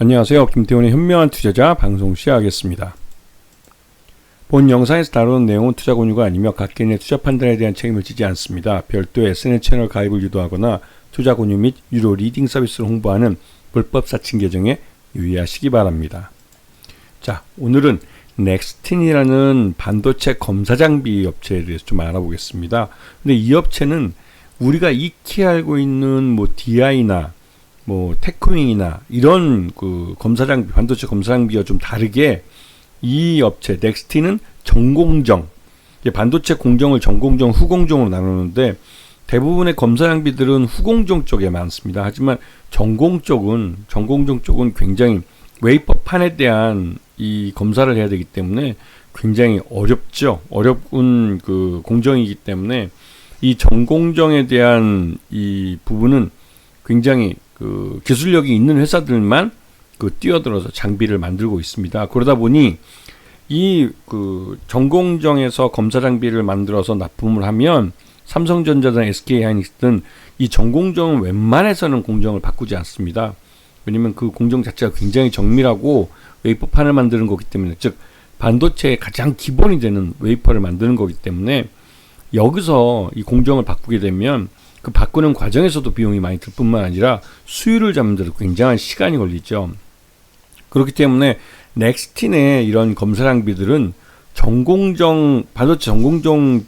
안녕하세요. 김태훈의 현명한 투자자 방송 시작하겠습니다. 본 영상에서 다루는 내용은 투자 권유가 아니며 각 개인의 투자 판단에 대한 책임을 지지 않습니다. 별도의 SNS 채널 가입을 유도하거나 투자 권유 및 유료 리딩 서비스를 홍보하는 불법 사칭 계정에 유의하시기 바랍니다. 자, 오늘은 넥스틴이라는 반도체 검사 장비 업체에 대해서 좀 알아보겠습니다. 근데 이 업체는 우리가 익히 알고 있는 DI나 테크윙이나 이런 검사 장비, 반도체 검사 장비와 좀 다르게 이 업체 넥스틴은 전공정, 반도체 공정을 전공정, 후공정으로 나누는데 대부분의 검사 장비들은 후공정 쪽에 많습니다. 하지만 전공정 쪽은 굉장히 웨이퍼판에 대한 이 검사를 해야 되기 때문에 굉장히 어려운 공정이기 때문에 이 전공정에 대한 이 부분은 굉장히 기술력이 있는 회사들만 뛰어들어서 장비를 만들고 있습니다. 그러다 보니 이 전공정에서 검사 장비를 만들어서 납품을 하면 삼성전자든 SK하이닉스든 이 전공정은 웬만해서는 공정을 바꾸지 않습니다. 왜냐면 그 공정 자체가 굉장히 정밀하고 웨이퍼판을 만드는 거기 때문에, 즉 반도체의 가장 기본이 되는 웨이퍼를 만드는 거기 때문에 여기서 이 공정을 바꾸게 되면 그 바꾸는 과정에서도 비용이 많이 들 뿐만 아니라 수율을 잡는 데도 굉장한 시간이 걸리죠. 그렇기 때문에 넥스틴의 이런 검사 장비들은 반도체 전공정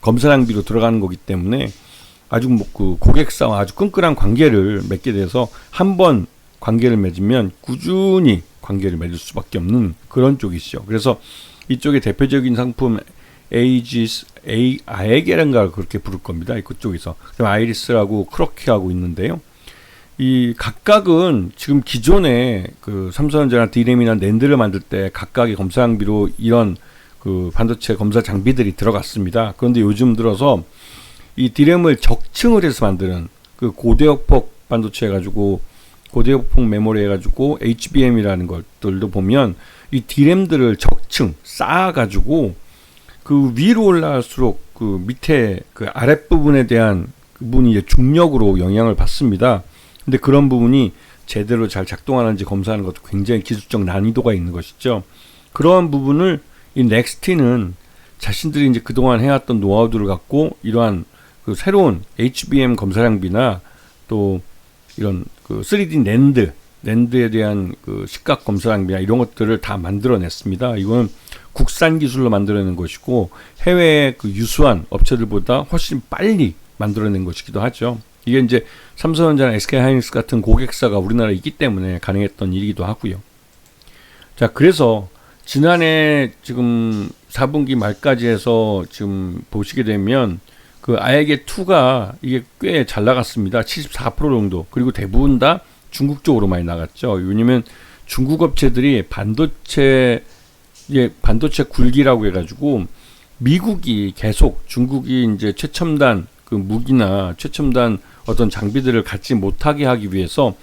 검사 장비로 들어가는 거기 때문에 아주 고객사와 아주 끈끈한 관계를 맺게 돼서 한번 관계를 맺으면 꾸준히 관계를 맺을 수밖에 없는 그런 쪽이죠. 그래서 이쪽의 대표적인 상품 아에게란가 그렇게 부를 겁니다. 그쪽에서 아이리스라고 크로키하고 있는데요. 이 각각은 지금 기존에 삼성전자나 D램이나 낸드를 만들 때 각각의 검사 장비로 이런 반도체 검사 장비들이 들어갔습니다. 그런데 요즘 들어서 이 D램을 적층을 해서 만드는 고대역폭 반도체 해가지고 고대역폭 메모리 해가지고 HBM이라는 것들도 보면 이 D램들을 적층 쌓아가지고 위로 올라갈수록 밑에 아랫부분에 대한 부분이 이제 중력으로 영향을 받습니다. 근데 그런 부분이 제대로 잘 작동하는지 검사하는 것도 굉장히 기술적 난이도가 있는 것이죠. 그러한 부분을 이 넥스틴은 자신들이 이제 그동안 해왔던 노하우들을 갖고 이러한 새로운 HBM 검사 장비나 또 이런 3D 낸드에 대한 시각 검사 장비나 이런 것들을 다 만들어냈습니다. 이건 국산 기술로 만들어낸 것이고 해외의 유수한 업체들보다 훨씬 빨리 만들어낸 것이기도 하죠. 이게 이제 삼성전자나 SK하이닉스 같은 고객사가 우리나라에 있기 때문에 가능했던 일이기도 하고요. 자, 그래서 지난해 지금 4분기 말까지 해서 지금 보시게 되면 아에게2가 이게 꽤 잘 나갔습니다. 74% 정도. 그리고 대부분 다 중국 쪽으로 많이 나갔죠. 왜냐면 중국 업체들이 반도체 굴기라고 해가지고 미국이 계속 중국이 이제 최첨단 무기나 최첨단 어떤 장비들을 갖지 못하게 하기 위해서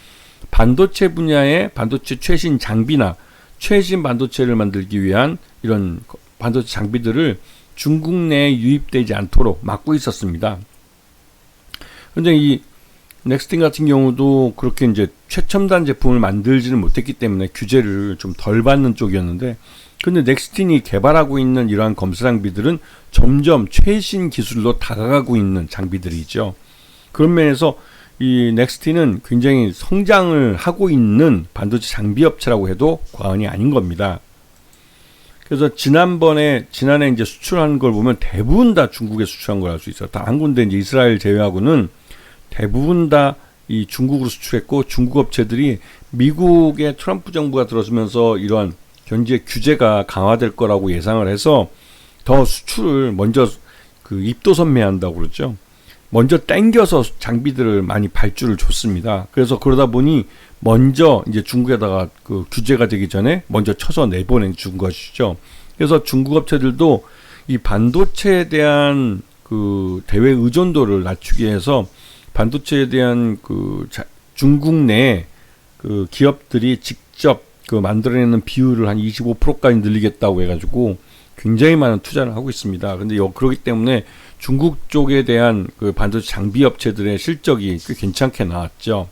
반도체 분야의 반도체 최신 장비나 최신 반도체를 만들기 위한 이런 반도체 장비들을 중국 내에 유입되지 않도록 막고 있었습니다. 그런데 이 넥스틴 같은 경우도 그렇게 이제 최첨단 제품을 만들지는 못했기 때문에 규제를 좀 덜 받는 쪽이었는데, 근데 넥스틴이 개발하고 있는 이러한 검사 장비들은 점점 최신 기술로 다가가고 있는 장비들이죠. 그런 면에서 이 넥스틴은 굉장히 성장을 하고 있는 반도체 장비 업체라고 해도 과언이 아닌 겁니다. 그래서 지난해 이제 수출한 걸 보면 대부분 다 중국에 수출한 걸 알 수 있어요. 다 한 군데 이제 이스라엘 제외하고는 대부분 다 이 중국으로 수출했고, 중국 업체들이 미국의 트럼프 정부가 들어서면서 이러한 경제 규제가 강화될 거라고 예상을 해서 더 수출을 먼저 입도선매한다고 그러죠. 먼저 땡겨서 장비들을 많이 발주를 줬습니다. 그래서 그러다 보니 먼저 이제 중국에다가 규제가 되기 전에 먼저 쳐서 내보내 준 것이죠. 그래서 중국 업체들도 이 반도체에 대한 대외 의존도를 낮추기 위해서 반도체에 대한 중국 내 기업들이 직접 만들어내는 비율을 한 25%까지 늘리겠다고 해가지고 굉장히 많은 투자를 하고 있습니다. 근데 그렇기 때문에 중국 쪽에 대한 반도체 장비 업체들의 실적이 꽤 괜찮게 나왔죠.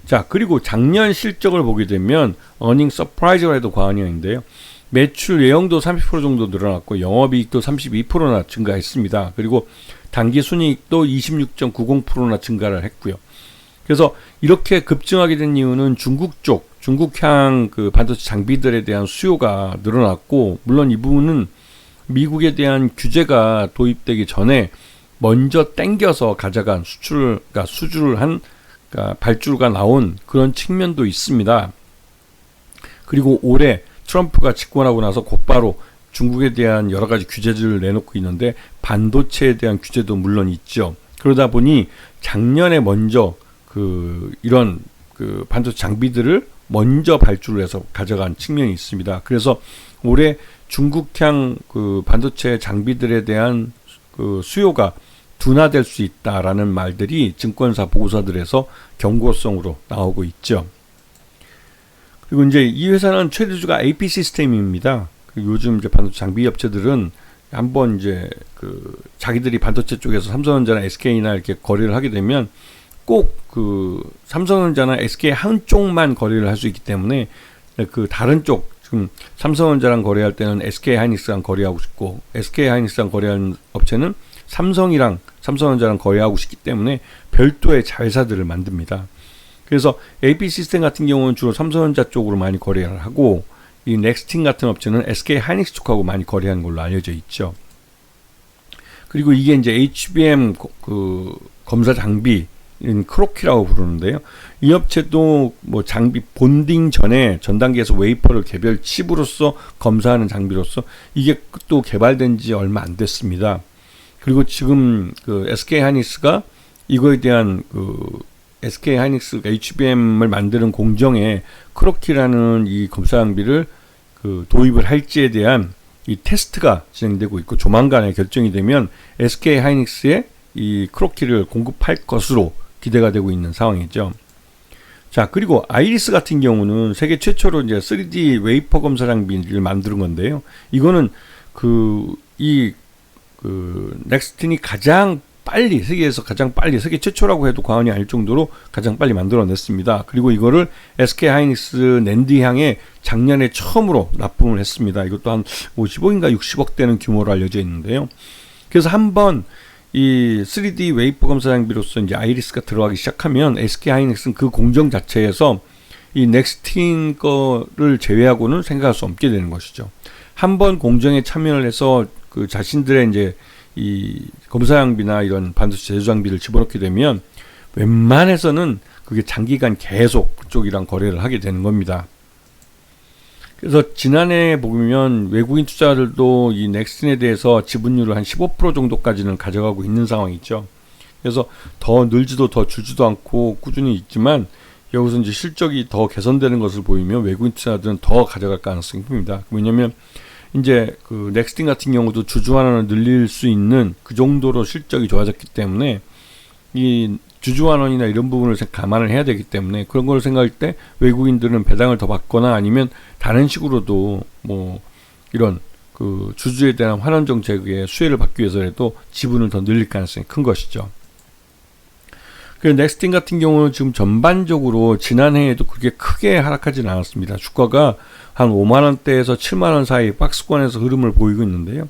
자, 그리고 작년 실적을 보게 되면 어닝 서프라이즈가 해도 과언이 아닌데요. 매출 예형도 30% 정도 늘어났고 영업이익도 32%나 증가했습니다. 그리고 당기순이익도 26.90%나 증가를 했고요. 그래서 이렇게 급증하게 된 이유는 중국향 그 반도체 장비들에 대한 수요가 늘어났고, 물론 이 부분은 미국에 대한 규제가 도입되기 전에 먼저 땡겨서 가져간 수주를 한 그러니까 발주가 나온 그런 측면도 있습니다. 그리고 올해 트럼프가 집권하고 나서 곧바로 중국에 대한 여러 가지 규제들을 내놓고 있는데 반도체에 대한 규제도 물론 있죠. 그러다 보니 작년에 먼저 이런 반도체 장비들을 먼저 발주를 해서 가져간 측면이 있습니다. 그래서 올해 중국향 반도체 장비들에 대한 수요가 둔화될 수 있다라는 말들이 증권사 보고서들에서 경고성으로 나오고 있죠. 그리고 이제 이 회사는 최대주가 AP 시스템입니다. 요즘 이제 반도체 장비 업체들은 한번 이제 자기들이 반도체 쪽에서 삼성전자나 SK나 이렇게 거래를 하게 되면 꼭 삼성전자나 SK 한쪽만 거래를 할 수 있기 때문에 다른 쪽, 지금 삼성전자랑 거래할 때는 SK 하이닉스랑 거래하고 싶고 SK 하이닉스랑 거래하는 업체는 삼성전자랑 거래하고 싶기 때문에 별도의 자회사들을 만듭니다. 그래서 AP 시스템 같은 경우는 주로 삼성전자 쪽으로 많이 거래를 하고, 이 넥스틴 같은 업체는 SK 하이닉스 쪽하고 많이 거래하는 걸로 알려져 있죠. 그리고 이게 이제 HBM 검사 장비, 크로키라고 부르는데요. 이 업체도 뭐 장비 본딩 전에 전 단계에서 웨이퍼를 개별 칩으로서 검사하는 장비로서 이게 또 개발된 지 얼마 안 됐습니다. 그리고 지금 SK 하이닉스가 이거에 대한 SK 하이닉스가 HBM을 만드는 공정에 크로키라는 이 검사 장비를 도입을 할지에 대한 이 테스트가 진행되고 있고, 조만간에 결정이 되면 SK 하이닉스에 이 크로키를 공급할 것으로 기대가 되고 있는 상황이죠. 자, 그리고 아이리스 같은 경우는 세계 최초로 이제 3D 웨이퍼 검사 장비를 만드는 건데요. 이거는 넥스틴이 세계에서 가장 빨리, 세계 최초라고 해도 과언이 아닐 정도로 가장 빨리 만들어냈습니다. 그리고 이거를 SK 하이닉스 낸드향에 작년에 처음으로 납품을 했습니다. 이것도 한 50억인가 60억 되는 규모로 알려져 있는데요. 그래서 한번 이 3D 웨이퍼 검사 장비로서 이제 아이리스가 들어가기 시작하면 SK 하이닉스는 그 공정 자체에서 이 넥스틴 거를 제외하고는 생각할 수 없게 되는 것이죠. 한번 공정에 참여를 해서 자신들의 이제 이 검사 장비나 이런 반도체 제조 장비를 집어넣게 되면 웬만해서는 그게 장기간 계속 그쪽이랑 거래를 하게 되는 겁니다. 그래서 지난해 보면 외국인 투자자들도 이 넥스틴에 대해서 지분율을 한 15% 정도까지는 가져가고 있는 상황이죠. 그래서 더 늘지도 더 줄지도 않고 꾸준히 있지만, 여기서 이제 실적이 더 개선되는 것을 보이면 외국인 투자자들은 더 가져갈 가능성이 큽니다. 왜냐면 이제 넥스틴 같은 경우도 주주환원을 늘릴 수 있는 그 정도로 실적이 좋아졌기 때문에 이 주주환원이나 이런 부분을 감안을 해야 되기 때문에, 그런 걸 생각할 때 외국인들은 배당을 더 받거나 아니면 다른 식으로도 뭐 이런 주주에 대한 환원 정책의 수혜를 받기 위해서라도 지분을 더 늘릴 가능성이 큰 것이죠. 그 넥스틴 같은 경우는 지금 전반적으로 지난해에도 그렇게 크게 하락하지는 않았습니다. 주가가 한 5만원대에서 7만원 사이 박스권에서 흐름을 보이고 있는데요.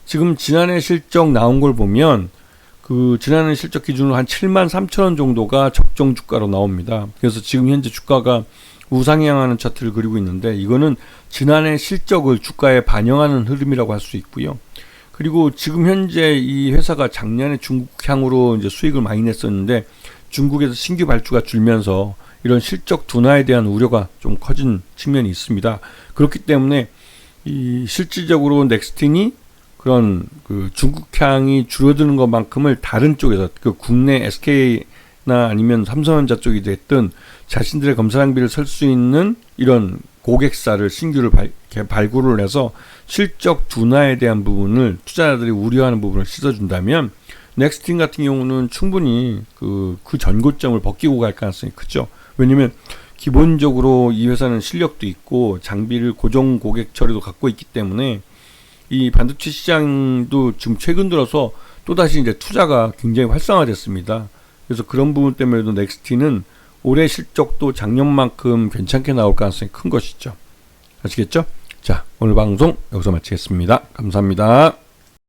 지금 지난해 실적 나온 걸 보면 지난해 실적 기준으로 한 7만 3천원 정도가 적정 주가로 나옵니다. 그래서 지금 현재 주가가 우상향하는 차트를 그리고 있는데, 이거는 지난해 실적을 주가에 반영하는 흐름이라고 할 수 있고요. 그리고 지금 현재 이 회사가 작년에 중국향으로 이제 수익을 많이 냈었는데, 중국에서 신규 발주가 줄면서 이런 실적 둔화에 대한 우려가 좀 커진 측면이 있습니다. 그렇기 때문에 이 실질적으로 넥스틴이 그런 중국향이 줄어드는 것만큼을 다른 쪽에서 국내 SK나 아니면 삼성전자 쪽이 됐든 자신들의 검사 장비를 설 수 있는 이런 고객사를 신규를 발굴을 해서 실적 둔화에 대한 부분을, 투자자들이 우려하는 부분을 씻어준다면 넥스틴 같은 경우는 충분히 그 전고점을 벗기고 갈 가능성이 크죠. 왜냐면 기본적으로 이 회사는 실력도 있고 장비를 고정 고객 처리도 갖고 있기 때문에 이 반도체 시장도 지금 최근 들어서 또다시 이제 투자가 굉장히 활성화됐습니다. 그래서 그런 부분 때문에도 넥스틴은 올해 실적도 작년만큼 괜찮게 나올 가능성이 큰 것이죠. 아시겠죠? 자, 오늘 방송 여기서 마치겠습니다. 감사합니다.